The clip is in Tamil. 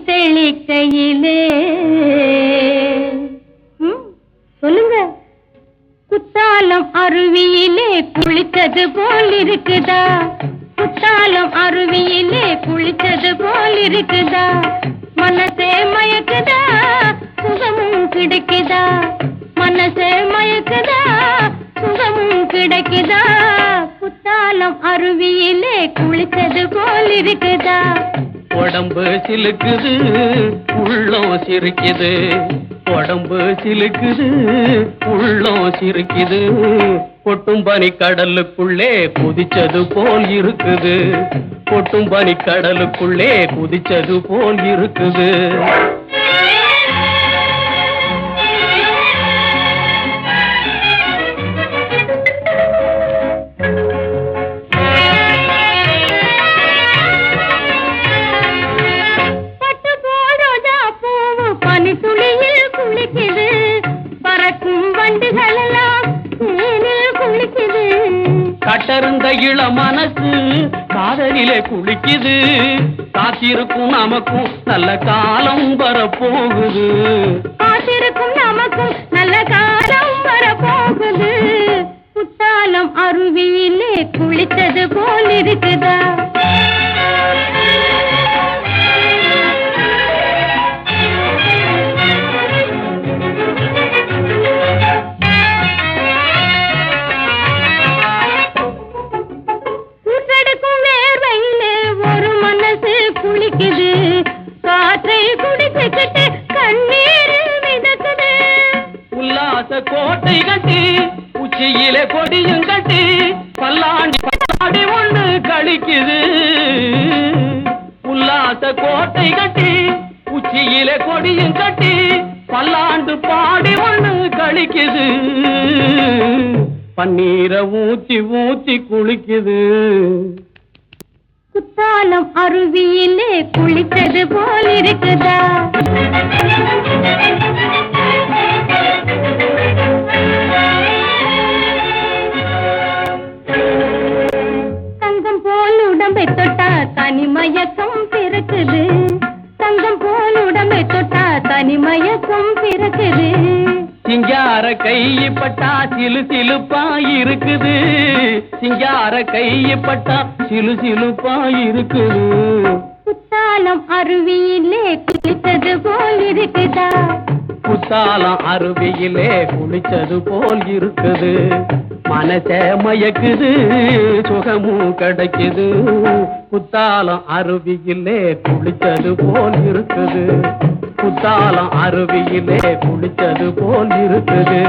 தெளிக்கையிலே சொல்லுங்க. குத்தாலம் அருவியிலே குளித்தது போல் இருக்குதா? குத்தாலம் அருவியிலே குளித்தது போல் இருக்குதா? மனசே மயக்குதா, சுகமும் கிடைக்குதா? மனசே மயக்குதா, சுகமும் கிடைக்குதா? குத்தாலம் அருவியிலே குளித்தது போல் இருக்குதா? உடம்பு சிலுக்குது, உள்ளம் சிரிக்குது. உடம்பு சிலுக்குது, உள்ளம் சிரிக்குது. கொட்டும் பனி கடலுக்குள்ளே குதிச்சது போல் இருக்குது. கொட்டும் பனி கடலுக்குள்ளே குதிச்சது போல் இருக்குது. துளியில் குளிக்குது, பறக்கும் வண்டுகள் எல்லாம் தேனில் குளிக்குது. கட்டருந்த இள மனசு காதலிலே குளிக்குது. காத்திருக்கும் நமக்கும் நல்ல காலம் வரப்போகுது. காத்திருக்கும் நமக்கும் நல்ல காலம் வரப்போகுது. குத்தாலம் அருவியிலே குளித்தது போல் இருக்குதா? குளிக்குது, காற்றை குடிச்சுக்கிட்டு கண்ணீர் மிதக்குது. உல்லாச கோட்டை கட்டி உச்சியிலே கொடியும் கட்டி பல்லாண்டி பல்லாடி ஒன்று கழிக்குது. உல்லாச கோட்டை கட்டி உச்சியிலே கொடியும் கட்டி பல்லாண்டு பாடி ஒன்று கழிக்குது. பன்னீரை ஊத்தி ஊத்தி குளிக்குது. குத்தாலம் அருவியிலே குளித்தது போல் இருக்குதா? தங்கம் போல் உடம்பை தொட்டா தனிமயக்கம் பிறக்குது. தங்கம் போல் உடம்பை தொட்டா தனிமயக்கம் பிறக்குது. சிங்கார கைப்பட்டா சிலு சிலுப்பாயிருக்குது. சிங்கார கைப்பட்டா சிலு சிலுப்பாயிருக்குது. குத்தாலம் அருவியிலே குளித்தது போல் இருக்குதா? குத்தாலம் அருவியிலே குளிச்சது போல் இருக்குது. மனசே மயக்குது, சுகமும் கிடைக்குது. குத்தாலம் அருவியிலே குளிச்சது போல் இருக்குது. குத்தாலம் அருவியிலே குளிச்சது போல் இருக்குது.